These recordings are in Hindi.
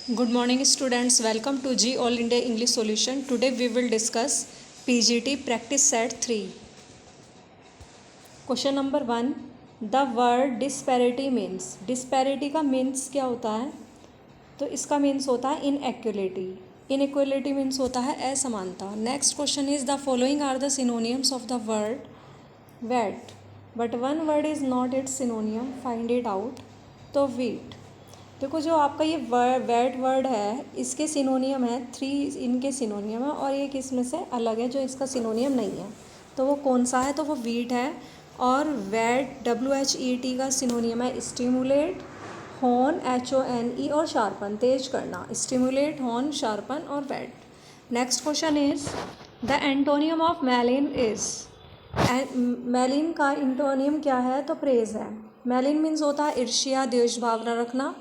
Good morning students, welcome to G All India English Solution. Today we will discuss PGT practice set 3. Question number 1. The word disparity means. Disparity का means क्या होता है? तो इसका means होता है inequality. Inequality means होता है असमानता. Next question is the following are the synonyms of the word wet. But one word is not its synonym. Find it out. तो wheat. देखो जो आपका ये वेट वर्ड है इसके सिनोनियम है 3 इनके सिनोनियम है और एक इसमें से अलग है जो इसका सिनोनियम नहीं है। तो वो कौन सा है? तो वो वीट है। और वेट WHET का सिनोनियम है स्टिमुलेट, हॉर्न HONE और शार्पन तेज करना। स्टिमुलेट, हॉर्न, शार्पन और whet. Next question is the antonym of malign is. Malign का एंटोनियम क्या है? तो प्रेज है। मैलिन मीन्स होता है ईर्ष्या, द्वेष भावना रखना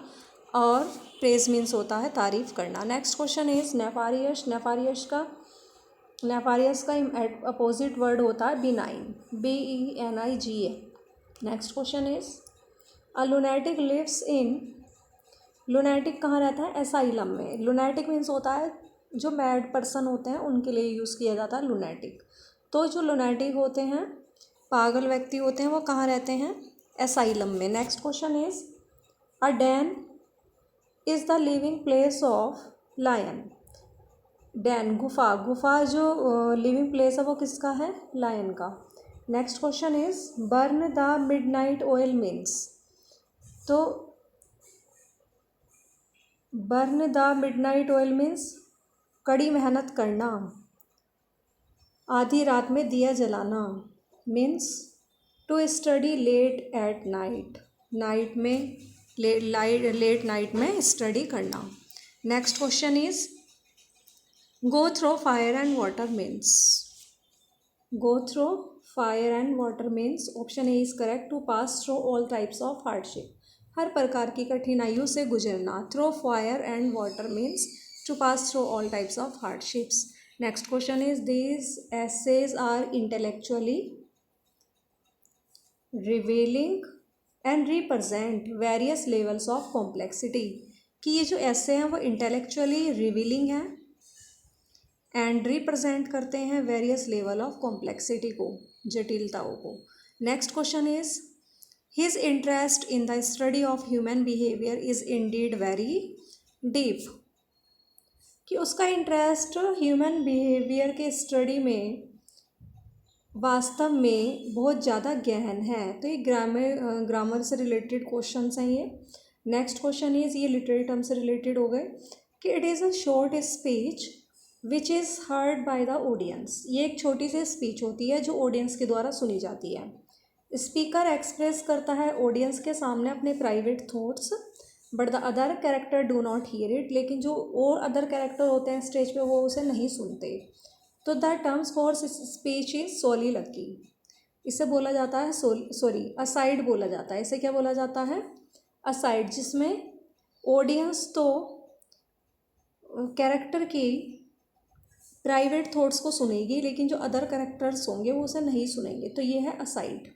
और प्रेज मीन्स होता है तारीफ करना। Next question is nefarious. Nefarious का अपोजिट वर्ड होता है benign, BENIGA। Next question is a lunatic lives in. Lunatic कहाँ रहता है? एसाइलम में। लुनेटिक मीन्स होता है जो मैड पर्सन होते हैं उनके लिए यूज़ किया जाता है लुनेटिक। तो जो लुनेटिक होते हैं, पागल व्यक्ति होते हैं, वो कहाँ रहते हैं? एसाइलम में। Next question is a den is the living place of lion. Den गुफा जो लिविंग प्लेस है वो किसका है? लायन का। Next question is burn the midnight oil means. तो burn the midnight oil means कड़ी मेहनत करना। आधी रात में दिया जलाना means to study late at night. Night में लेट नाइट में स्टडी करना। Next question is go through fire and water means. Go through fire and water means option A is correct to pass through all types of hardship. हर प्रकार की कठिनाइयों से गुजरना। Through fire and water means to pass through all types of hardships. Next question is these essays are intellectually revealing and represent various levels of complexity. कि ये जो ऐसे हैं वो इंटेलेक्चुअली रिवीलिंग हैं एंड रिप्रेजेंट करते हैं वेरियस लेवल ऑफ कॉम्प्लेक्सिटी को, जटिलताओं को। Next question is his interest in the study of human behaviour is indeed very deep. कि उसका इंटरेस्ट ह्यूमन बिहेवियर के स्टडी में वास्तव में बहुत ज़्यादा गहन है। तो ये ग्रामर से रिलेटेड क्वेश्चंस हैं ये। नेक्स्ट क्वेश्चन इज ये लिटरेरी टर्म से रिलेटेड हो गए कि it is a short speech which is heard by the audience. ये एक छोटी सी स्पीच होती है जो ऑडियंस के द्वारा सुनी जाती है। स्पीकर एक्सप्रेस करता है ऑडियंस के सामने अपने private thoughts but the other character do not here it. लेकिन जो और अदर कैरेक्टर होते हैं स्टेज पे वो उसे नहीं सुनते। तो the terms for speech is soliloquy. इसे बोला जाता है असाइड बोला जाता है। इसे क्या बोला जाता है? असाइड, जिसमें ऑडियंस तो कैरेक्टर की प्राइवेट थॉट्स को सुनेगी लेकिन जो अदर कैरेक्टर्स होंगे वो उसे नहीं सुनेंगे। तो ये है असाइड।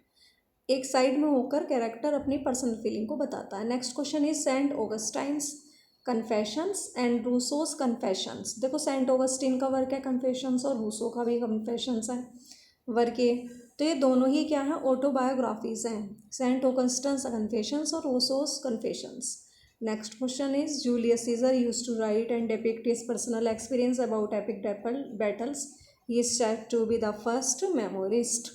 एक साइड में होकर कैरेक्टर अपनी पर्सनल फीलिंग को बताता है। Next question is Saint Augustine's Confessions and Rousseau's Confessions. देखो सेंट ऑगस्टिन का वर्क है कन्फेशंस और रूसो का भी कन्फेशंस है वर्क है। तो ये दोनों ही क्या है? ऑटोबायोग्राफीज हैं। सेंट ऑगस्टिन्स कन्फेशंस और Rousseau's Confessions. Next question is Julius Caesar used to write and depict his personal experience about epic battles. He is said to be the first memoirist.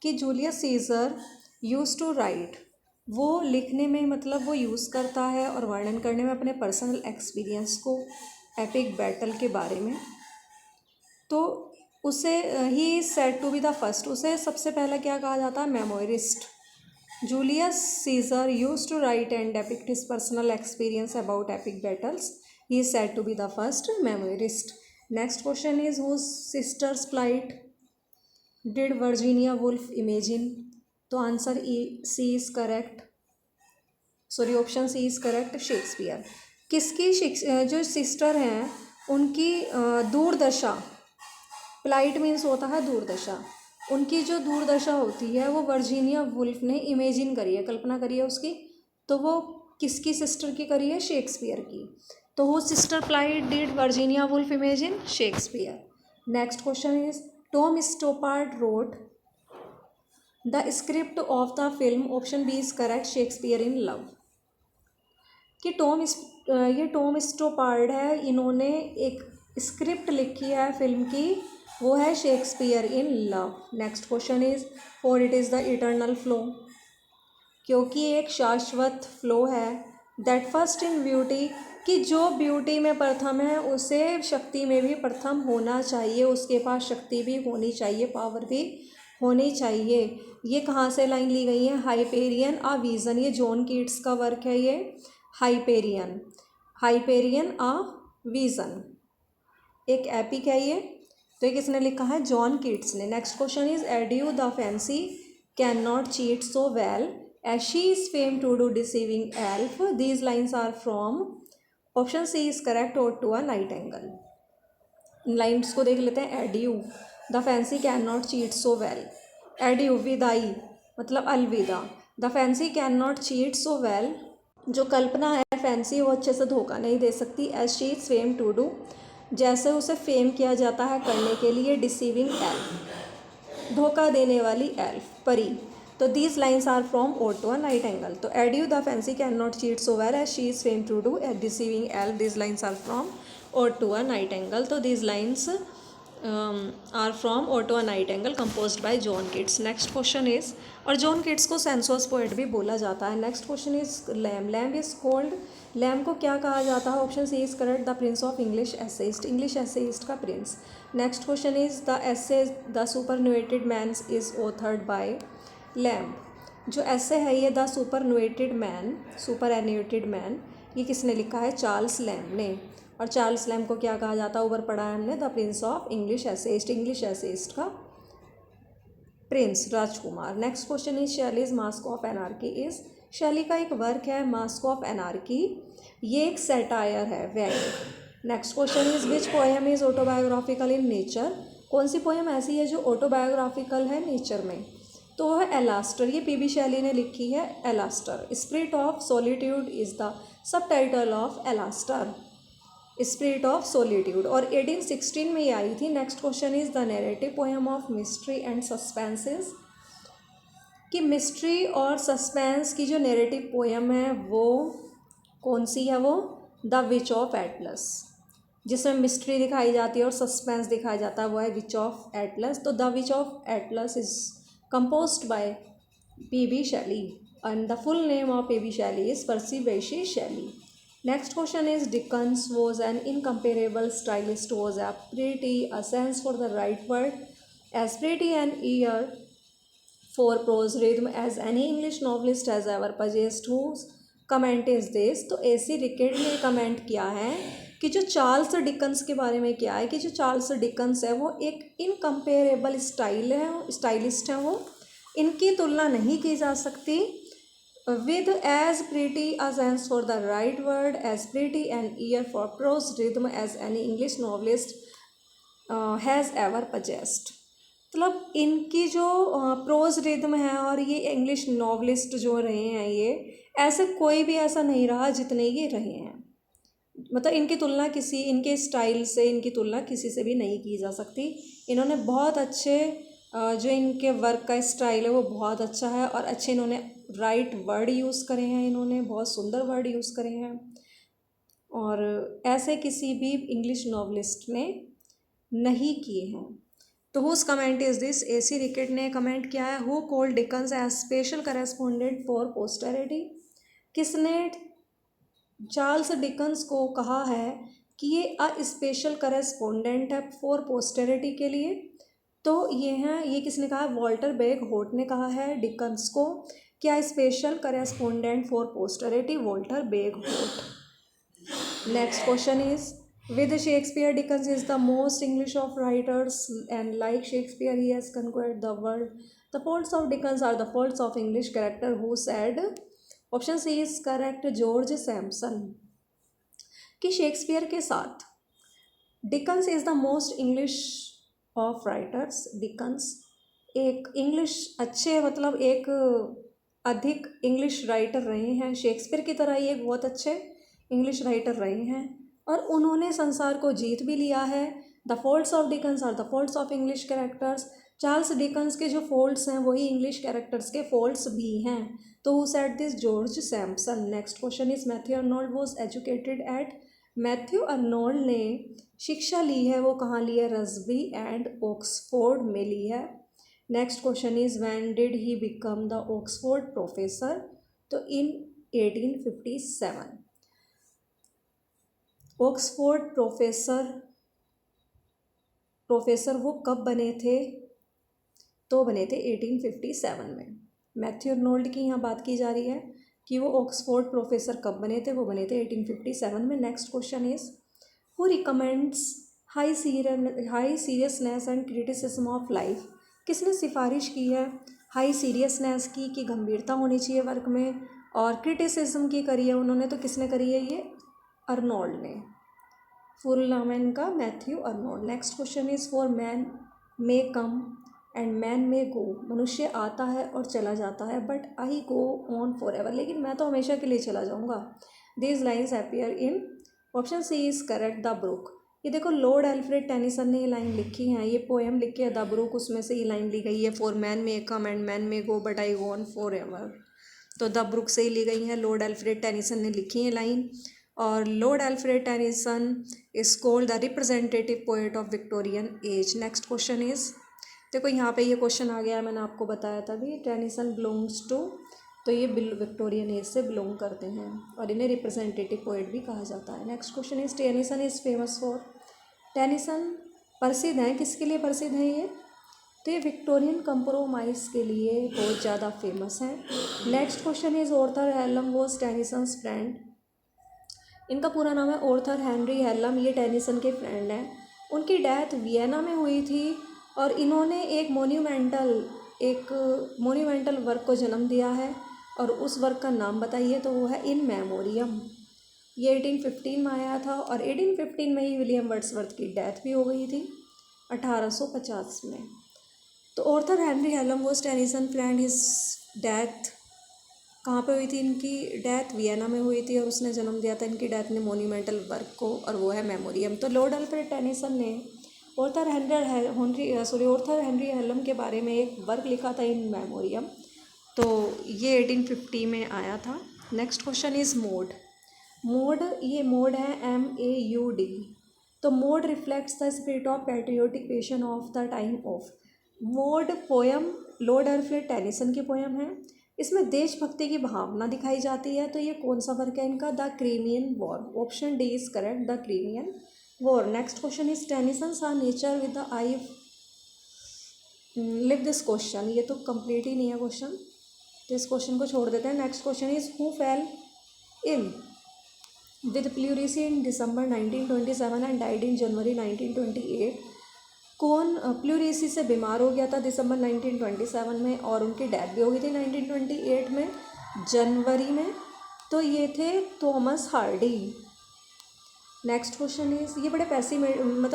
कि Julius Caesar used to write, वो लिखने में मतलब वो यूज़ करता है और वर्णन करने में अपने पर्सनल एक्सपीरियंस को एपिक बैटल के बारे में। तो उसे he is said to be the first, उसे सबसे पहला क्या कहा जाता है? Memoirist. Julius Caesar use to write and depict his personal experience about epic battles. He is said to be the first memoirist. Next question is whose sister's plight did Virginia Woolf imagine. तो answer C is correct, option C is correct, Shakespeare. किसकी जो सिस्टर हैं उनकी दूरदशा, प्लाइट मीन्स होता है दूरदशा, उनकी जो दूरदशा होती है वो वर्जीनिया वुल्फ ने इमेजिन करी है, कल्पना करी है उसकी। तो वो किसकी सिस्टर की करी है? शेक्सपियर की। तो whose sister play did Virginia Woolf imagine? Shakespeare. Next question is Tom Stoppard wrote the script of the film. Option B is correct. Shakespeare in Love. कि ये टॉम स्टोपार्ड है, इन्होंने एक स्क्रिप्ट लिखी है फिल्म की, वो है Shakespeare in love. Next question is for it is the eternal flow. क्योंकि एक शाश्वत फ्लो है. दैट फर्स्ट इन ब्यूटी, कि जो ब्यूटी में प्रथम है उसे शक्ति में भी प्रथम होना चाहिए, उसके पास शक्ति भी होनी चाहिए, पावर भी होनी चाहिए. ये कहाँ से लाइन ली गई है? Hyperion a vision. ये जॉन कीट्स का वर्क है. ये हाइपेरियन अ विजन एक एपिक है ये. तो ये किसने लिखा है? जॉन कीट्स ने. Next question is adieu the fancy can not cheat so well as she is fame to do deceiving elf. These lines are from. Option C is correct. Ode to a nightingale. Lines को देख लेते हैं. Adieu the fancy can not cheat so well. Edu विदाई मतलब अलविदा. The fancy can not cheat so well. जो कल्पना है फैंसी वो अच्छे से धोखा नहीं दे सकती. As she is fame to do, जैसे उसे फेम किया जाता है करने के लिए. डिसीविंग एल्फ धोखा देने वाली एल्फ परी. तो these lines are from ode to a nightingale. तो adieu the fancy can not cheat so well as she is fame to do at deceiving elf. These lines are from ode to a nightingale. तो these lines are from ode to a nightingale composed by John Keats. Next question is, और जॉन किट्स को सेंसुअस पोएट भी बोला जाता है. Next question is lamb. Lamb is called, Lamb को क्या कहा जाता है? Option C is correct. The prince of English essayist. English essayist का prince. Next question is the essay the superannuated man is authored by Lamb. जो ऐसे है ये द सुपरनुएटेड मैन, ये किसने लिखा है? चार्ल्स लैम ने. और चार्ल्स लैम को क्या कहा जाता है? ऊपर पढ़ा है हमने, the prince of English essayist. English essayist का प्रिंस, राजकुमार. Next question is Shelley's Mask of Anarchy is. Shelley का एक वर्क है मास्क ऑफ एनार्की, ये एक सेटायर है, व्यंग्य. Next question is which poem is autobiographical in nature. कौन सी पोएम ऐसी है जो ऑटोबायोग्राफिकल है नेचर में? तो वह है एलास्टर. ये पी.बी. शैली ने लिखी है Alastor. Spirit of solitude is the subtitle of Alastor. Spirit of solitude. और 1816 में ये आई थी. Next question is the narrative poem of mystery and suspenses. कि मिस्ट्री और सस्पेंस की जो नैरेटिव पोएम है वो कौन सी है? वो द विच ऑफ एटलस. जिसमें मिस्ट्री दिखाई जाती है और सस्पेंस दिखाया जाता है, वो है विच ऑफ एटलस. तो the which of Atlas is composed by P.B. Shelley and the full name of P.B. Shelley is Percy Bysshe Shelley. Next question is Dickens was an incomparable stylist, was a pretty, a sense for the right word, as pretty an ear for prose rhythm as any English novelist has ever possessed. Whose comment is this? तो AC रिकेट ने कमेंट किया है कि जो चार्ल्स डिकन्स के बारे में क्या है कि जो चार्ल्स डिकन्स है वो एक इनकम्पेरेबल स्टाइलिस्ट हैं. वो इनकी तुलना नहीं की जा सकती. With as pretty a sense for the right word, as pretty an ear for prose rhythm as any English novelist has ever possessed. मतलब इनकी जो प्रोज रिदम है और ये इंग्लिश नॉवलिस्ट जो रहे हैं, ये ऐसे कोई भी ऐसा नहीं रहा जितने ये रहे हैं. मतलब इनकी तुलना किसी, इनके स्टाइल से इनकी तुलना किसी से भी नहीं की जा सकती. इन्होंने बहुत अच्छे जो इनके वर्क का स्टाइल है वो बहुत अच्छा है और अच्छे इन्होंने राइट वर्ड यूज़ करे हैं. इन्होंने बहुत सुंदर वर्ड यूज़ करे हैं और ऐसे किसी भी इंग्लिश नॉवलिस्ट ने नहीं किए हैं. तो whose comment is this? AC Rickett ने कमेंट किया है. Who called Dickens as special correspondent for posterity. किसने चार्ल्स डिकन्स को कहा है कि ये अ स्पेशल करेस्पोंडेंट है फॉर पोस्टेरिटी के लिए? तो ये हैं, ये किसने कहा? वॉल्टर बेग होट ने कहा है डिकन्स को क्या special correspondent for posterity. Walter Bagehot. Next question is with Shakespeare Dickens is the most English of writers and like Shakespeare he has conquered the world. The faults of Dickens are the faults of English character who said. Option C is correct. George Sampson. कि शेक्सपियर के साथ Dickens is the most English of writers. Dickens एक इंग्लिश अच्छे, मतलब एक अधिक इंग्लिश राइटर रहे हैं. शेक्सपियर की तरह ये बहुत अच्छे इंग्लिश राइटर रहे हैं. और उन्होंने संसार को जीत भी लिया है। The faults of Dickens are the faults of English characters. Charles Dickens के जो फॉल्ट्स हैं वही इंग्लिश कैरेक्टर्स के फॉल्ट्स भी हैं। तो who said this? George Sampson. Next question is Matthew Arnold was educated at. Matthew Arnold ने शिक्षा ली है वो कहाँ ली है? रसबी एंड ऑक्सफोर्ड में ली है। Next question is when did he become the Oxford professor? तो इन 1857। ऑक्सफोर्ड प्रोफेसर वो कब बने थे? तो बने थे 1857 में। मैथ्यू अर्नोल्ड की यहाँ बात की जा रही है कि वो ऑक्सफोर्ड प्रोफेसर कब बने थे? वो बने थे 1857 में। Next question is who recommends high seriousness and criticism of life? किसने सिफारिश की है हाई सीरियसनेस की कि गंभीरता होनी चाहिए वर्क में, और क्रिटिसिज्म की करी है उन्होंने, तो किसने करी है? ये अर्नोल्ड ने। फुल नाम है इनका Matthew Arnold. Next question is for men may come and men may go. मनुष्य आता है और चला जाता है, but I go on forever. लेकिन मैं तो हमेशा के लिए चला जाऊँगा। These lines appear in option C is correct The Brook. ये देखो लॉर्ड एल्फ्रेड टेनिसन ने ये लाइन लिखी है, ये पोएम लिखी है द ब्रुक, उसमें से ये लाइन ली गई है for men may come and men may go but I go on for ever. तो द ब्रुक से ही ली गई है, लॉर्ड एल्फ्रेड टेनिसन ने लिखी है लाइन। और Lord Alfred Tennyson is called the representative poet of Victorian age. Next question is, देखो यहाँ पे ये क्वेश्चन आ गया, मैंने आपको बताया था भी, टेनिसन बिलोंग्स टू, तो ये विक्टोरियन एज से बिलोंग करते हैं और इन्हें रिप्रेजेंटेटिव पोएट भी कहा जाता है। Next question is Tennyson is famous for. Tennyson प्रसिद्ध हैं, किसके लिए प्रसिद्ध हैं ये? तो ये विक्टोरियन कंप्रोमाइज़ के लिए बहुत ज़्यादा फेमस हैं। Next question is Arthur Hallam was Tennyson's friend. इनका पूरा नाम है ऑर्थर हेनरी हेलम, ये टेनिसन के फ्रेंड हैं। उनकी डेथ वियना में हुई थी और इन्होंने एक मोन्यूमेंटल वर्क को जन्म दिया है, और उस वर्क का नाम बताइए, तो वो है इन मेमोरियम। ये 1815 में आया था और 1815 में ही विलियम वर्ड्सवर्थ की डेथ भी हो गई थी 1850 में। तो Arthur Henry Hallam was Tennyson friend. His death कहाँ पे हुई थी? इनकी डेथ वियना में हुई थी और उसने जन्म दिया था इनकी डेथ ने मोन्यूमेंटल वर्क को, और वो है मेमोरियम। तो लॉर्ड एल्फ्रेड टेनिसन ने ऑर्थर हेनरी हेलम के बारे में एक वर्क लिखा था इन मेमोरियम, तो ये 1850 में आया था। Next question is Maud. ये मोड है MAUD। तो Maud reflects the spirit of patriotic passion of the time of. Maud poem Lord Alfred Tennyson की पोयम है, इसमें देशभक्ति की भावना दिखाई जाती है। तो ये कौन सा वर्क है इनका? The Crimean War. Option D is correct, the Crimean War. Next question is Tennyson saw nature with the eye leave this question. ये तो कंप्लीट ही नहीं है क्वेश्चन, तो इस क्वेश्चन को छोड़ देते हैं। Next question is who fell ill with pleurisy in December 1927 and died in January 1928। कौन प्लूरिसी से बीमार हो गया था दिसंबर 1927 में और उनकी डेथ भी हो गई थी 1928 में जनवरी में? तो ये थे Thomas Hardy. Next question is, ये बड़े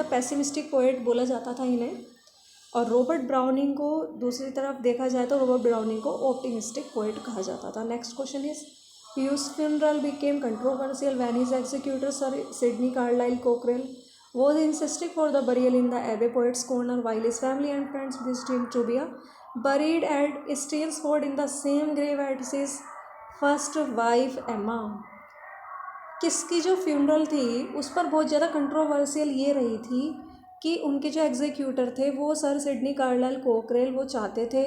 पैसिमिस्टिक पोएट बोला जाता था इन्हें, और रॉबर्ट ब्राउनिंग को दूसरी तरफ देखा जाए तो रॉबर्ट ब्राउनिंग को ऑप्टिमिस्टिक पोएट कहा जाता था। Next question is Hugh's funeral became controversial when his executor Sir Sidney Carlisle Cockrell was insisting for the burial in the Abbey Poets Corner, while his family and friends wished him to be buried at Stansford in the same grave as his first wife Emma। किसकी जो फ्यूनरल थी उस पर बहुत ज़्यादा कंट्रोवर्शियल ये रही थी कि उनके जो एग्जीक्यूटर थे वो सर सिडनी कार्लाइल कोकरेल, वो चाहते थे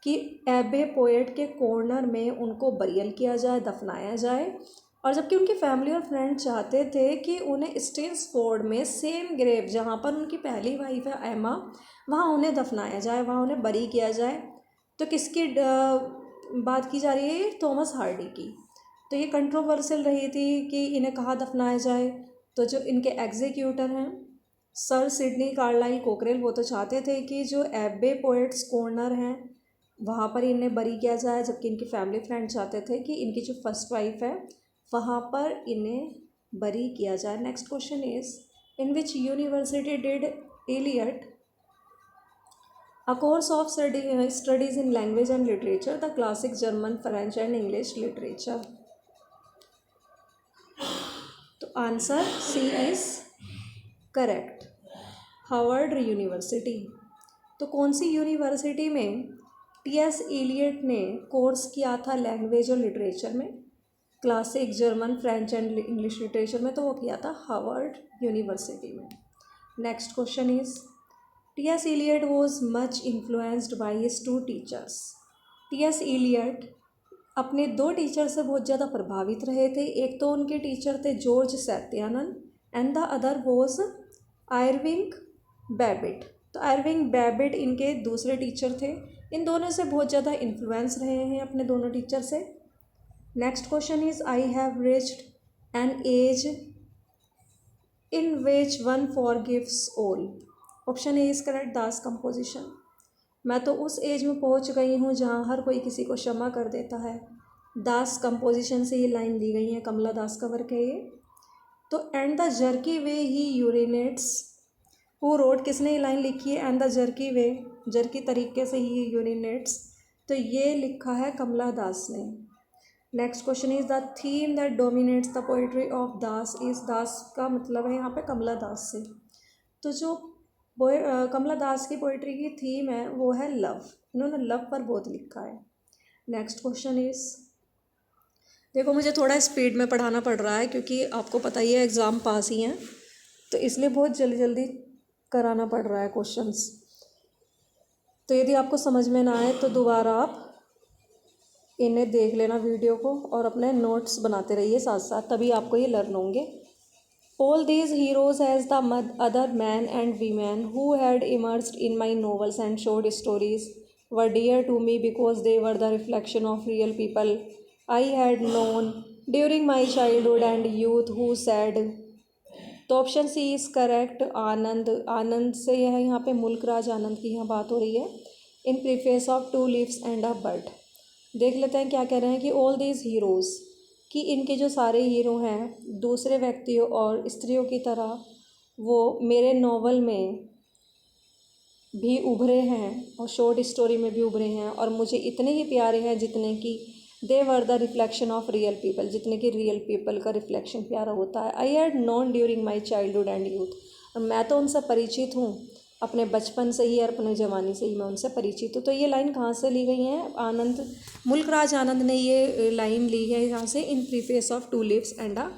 कि एबे पोएट के कॉर्नर में उनको बरियल किया जाए, दफनाया जाए, और जबकि उनकी फैमिली और फ्रेंड चाहते थे कि उन्हें स्टेन्सफोर्ड में सेम ग्रेव जहाँ पर उनकी पहली वाइफ है एमा, वहाँ उन्हें दफनाया जाए, वहाँ उन्हें बरी किया जाए। तो किसकी बात की जा रही है? थॉमस हार्डी की। तो ये कंट्रोवर्शियल रही थी कि इन्हें कहाँ दफनाया जाए। तो जो इनके एग्जीक्यूटर हैं सर सिडनी कार्लाइल कोकरेल, वो तो चाहते थे कि जो एबे पोएट्स कॉर्नर हैं वहाँ पर इन्हें बरी किया जाए, जबकि इनकी फैमिली फ्रेंड चाहते थे कि इनकी जो फर्स्ट वाइफ है वहाँ पर इन्हें बरी किया जाए। Next question is in which university did Eliot a course of studies in language and literature, the classic German, French and English literature. तो answer C is correct, Harvard University. तो कौन सी यूनिवर्सिटी में टी.एस. इलियट ने कोर्स किया था लैंग्वेज और लिटरेचर में, classic, German, French and English literature में? तो वो किया था हार्वर्ड यूनिवर्सिटी में। Next question is T S. Eliot was much influenced by his two teachers. T S. Eliot अपने दो टीचर से बहुत ज़्यादा प्रभावित रहे थे। एक तो उनके टीचर थे George Satyanand and the other was आयरविंग Babbitt. तो आयरविंग बेबिट इनके दूसरे टीचर थे। इन दोनों से बहुत ज़्यादा इन्फ्लुएंस रहे हैं अपने दोनों टीचर से। Next question is I have reached an age in which one forgives all. Option A is correct, Das composition. मैं तो उस एज में पहुंच गई हूँ जहाँ हर कोई किसी को क्षमा कर देता है। दास कंपोजिशन से ये लाइन दी गई है, कमला दास का वर्क है ये। तो and the jerky way he urinates, who wrote, किसने ये लाइन लिखी है? And the jerky way, jerky तरीके से ही यूरिनेट्स, तो ये लिखा है कमला दास ने। Next question is the theme that dominates the poetry of Das is, Das का मतलब है यहाँ पे कमला दास से। तो जो कमला दास की पोइट्री की थीम है वो है लव। इन्होंने लव पर बहुत लिखा है। नेक्स्ट क्वेश्चन इज, देखो मुझे थोड़ा स्पीड में पढ़ाना पड़ रहा है क्योंकि आपको पता ही है एग्ज़ाम पास ही हैं, तो इसलिए बहुत जल्दी जल्दी कराना पड़ रहा है क्वेश्चंस। तो यदि आपको समझ में ना आए तो दोबारा आप इन्हें देख लेना वीडियो को और अपने नोट्स बनाते रहिए साथ साथ, तभी आपको ये लर्न होंगे। All these heroes as the other men and women who had emerged in my novels and short stories were dear to me because they were the reflection of real people I had known during my childhood and youth who said। तो ऑप्शन सी इज़ करेक्ट, आनंद। आनंद से यह यहाँ पे मुल्कराज आनंद की यहाँ बात हो रही है। In preface of two leaves and a bird. देख लेते हैं क्या कह रहे हैं कि ऑल दीज हीरोज़, कि इनके जो सारे हीरो हैं दूसरे व्यक्तियों और स्त्रियों की तरह वो मेरे नॉवल में भी उभरे हैं और शॉर्ट स्टोरी में भी उभरे हैं और मुझे इतने ही प्यारे हैं जितने कि they were the reflection of real people, जितने कि रियल पीपल का रिफ्लेक्शन प्यारा होता है। I had known during my childhood and youth, और मैं तो उनसे परिचित हूँ अपने बचपन से ही और अपने जवानी से ही मैं उनसे परिचित हूँ। तो ये लाइन कहाँ से ली गई है? आनंद, मुल्कराज आनंद ने ये लाइन ली है यहाँ से, in preface of two lives and a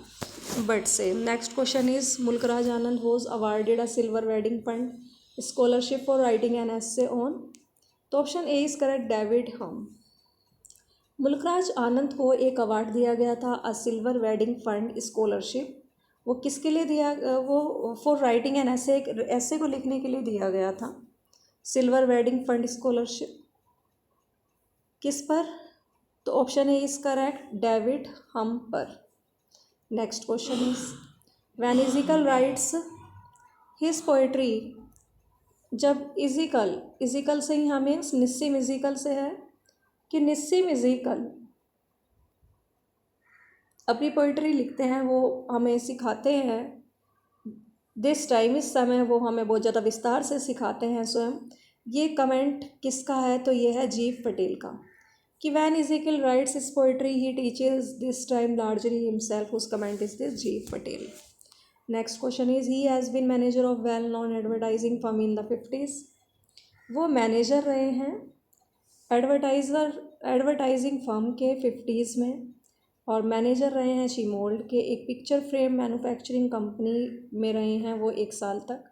bird से। Next question is Mulkraj Anand was awarded a silver wedding fund scholarship for writing an essay on. तो option A is correct, David Hume. Mulkraj Anand को एक अवार्ड दिया गया था, a silver wedding fund scholarship. वो किसके लिए दिया? वो फॉर राइटिंग एन ऐसे, एक ऐसे को लिखने के लिए दिया गया था। सिल्वर वेडिंग फंड स्कॉलरशिप किस पर? तो option A is correct, David Hume पर। Next question is when Ezekiel writes his poetry, जब इजिकल, इजिकल से ही हमें निस्सिम इजिकल से है कि निस्सिम इजिकल अपनी पोइट्री लिखते हैं, वो हमें सिखाते हैं दिस टाइम, इस समय वो हमें बहुत ज़्यादा विस्तार से सिखाते हैं स्वयं। ये कमेंट किसका है? तो ये है जीव पटेल का, कि when Ezekiel writes his poetry he teaches this time largely himself, उस comment is this Gieve Patel. Next question is he has been manager of well known advertising firm in the 50s। वो मैनेजर रहे हैं एडवर्टाइजिंग फर्म के 50s में, और मैनेजर रहे हैं शीमोल्ड के एक पिक्चर फ्रेम मैन्युफैक्चरिंग कंपनी में रहे हैं वो 1 साल तक।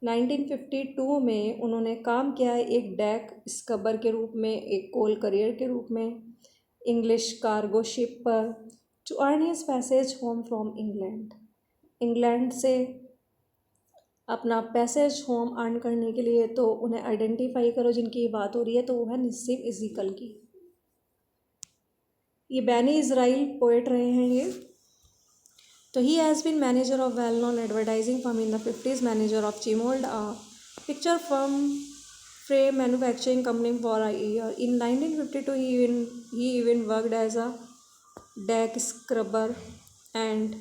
1952 में उन्होंने काम किया है एक डेक स्कबर के रूप में, एक कोल करियर के रूप में इंग्लिश कार्गो शिप पर, to earn his passage home from England. England से अपना पैसेज होम अर्न करने के लिए। तो उन्हें आइडेंटिफाई करो जिनकी बात हो रही है, तो वो है निस्सिम इजिकल की। ये बैनी इज़राइल पोएट रहे हैं ये। So he has been manager of well known advertising firm in the 50s, manager of Chemould picture firm frame manufacturing company for a year. In 1952 he even worked as a deck scrubber and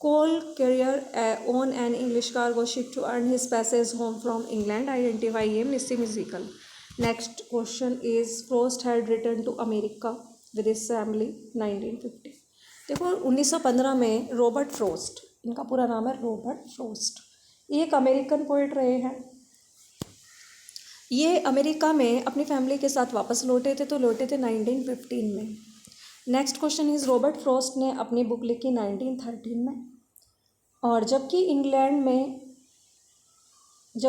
coal carrier on an English cargo ship to earn his passage home from England. Identify him, Nissim Ezekiel. Next question is Frost had returned to America with his family 1950। देखो 1915 में रॉबर्ट फ्रोस्ट इनका पूरा नाम है रॉबर्ट फ्रॉस्ट। ये एक अमेरिकन पोइट रहे हैं। ये अमेरिका में अपनी फैमिली के साथ वापस लौटे थे, तो लौटे थे 1915 में। Next question is Robert Frost ने अपनी बुक लिखी 1913 में, और जब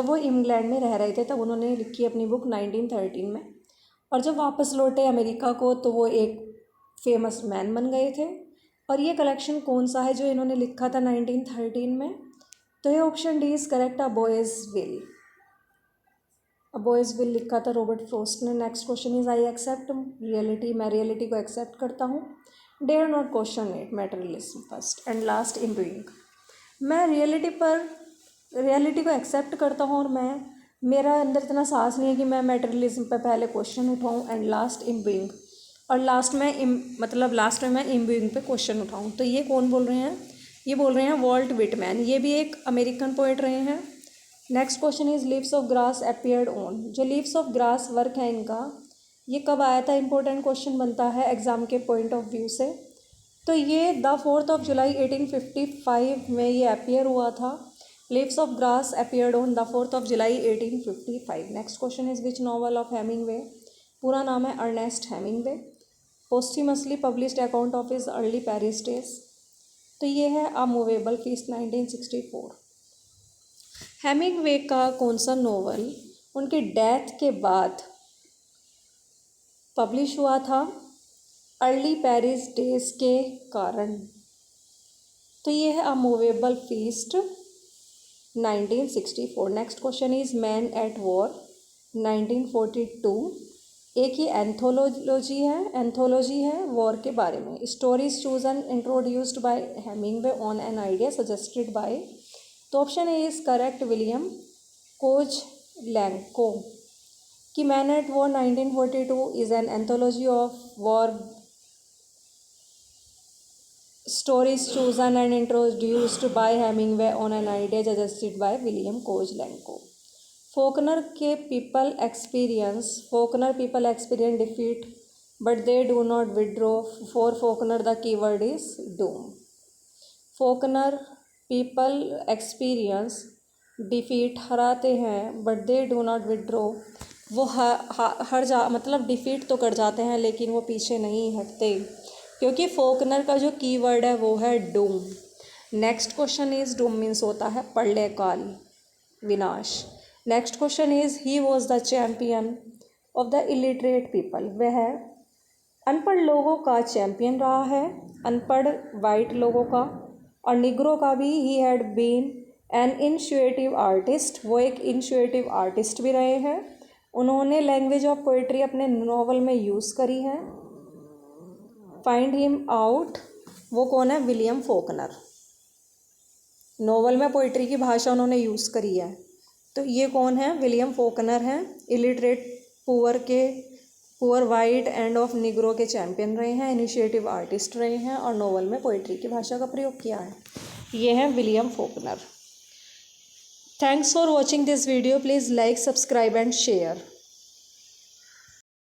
वो इंग्लैंड में रह रहे थे तब उन्होंने लिखी अपनी बुक 1913 में। और जब वापस लौटे अमेरिका को तो वो एक फेमस मैन बन गए थे। और ये कलेक्शन कौन सा है जो इन्होंने लिखा था 1913 में? तो ये option D is correct, a boy's will. A boy's will लिखा था रॉबर्ट फ्रॉस्ट ने। Next question is I accept reality, मैं रियलिटी को एक्सेप्ट करता हूँ। Dare not question it, materialism first and last in doing. मैं रियलिटी को एक्सेप्ट करता हूँ और मेरा अंदर इतना साहस नहीं है कि मैं मटेरियलिज्म पर पहले क्वेश्चन उठाऊँ एंड लास्ट इन बीइंग, और लास्ट में मैं इन बीइंग पे क्वेश्चन उठाऊँ। तो ये कौन बोल रहे हैं? ये बोल रहे हैं वॉल्ट विटमैन। ये भी एक अमेरिकन पोइट रहे हैं। Next question is leaves of grass appeared on. जो लीव्स ऑफ ग्रास वर्क है इनका, ये कब आया था? इंपॉर्टेंट क्वेश्चन बनता है एग्ज़ाम के पॉइंट ऑफ व्यू से। तो ये 4 जुलाई 1855 में ये अपीयर हुआ था। Leaves of grass appeared on 4 July 1855। Next question is which novel of Hemingway? पूरा नाम है Ernest Hemingway. Posthumously published account of his early Paris days. तो ये है अ मूवेबल फीस्ट 1964। हेमिंगवे का कौन सा नॉवल उनकी डेथ के बाद पब्लिश हुआ था? अर्ली पेरिस डेज के कारण। तो ये है a movable feast 1964। Next question is man at war 1942। एक ही एंथोलॉजी है वॉर के बारे में। Stories chosen introduced by Hemingway on an idea suggested by. So option A is correct, William Kozlenko. कि man at war 1942 is an anthology of war stories chosen and introduced by Hemingway on an idea suggested by William Kozelenko. Faulkner people experience defeat, but they do not withdraw. For Faulkner, the keyword is doom. Faulkner people experience defeat, हराते हैं, but they do not withdraw. वो मतलब डिफीट तो कर जाते हैं लेकिन वो पीछे नहीं हटते, क्योंकि फोकनर का जो कीवर्ड है वो है Doom. Next question is Doom means होता है प्रलयकाल, विनाश। Next question is he was the champion of the illiterate people. वह अनपढ़ लोगों का चैम्पियन रहा है, अनपढ़ वाइट लोगों का और निग्रो का भी। He had been an initiative artist, वो एक इनिशिएटिव आर्टिस्ट भी रहे हैं। उन्होंने लैंग्वेज ऑफ पोइट्री अपने नॉवल में यूज़ करी है। फाइंड हिम आउट, वो कौन है? William Faulkner. नॉवल में पोइट्री की भाषा उन्होंने यूज़ करी है, तो ये कौन है? विलियम फोकनर हैं। Illiterate poor white end of Negro के चैम्पियन रहे हैं, इनिशिएटिव आर्टिस्ट रहे हैं और नॉवल में पोइट्री की भाषा का प्रयोग किया है। ये है William Faulkner. Thanks for watching this video. Please like, subscribe and share.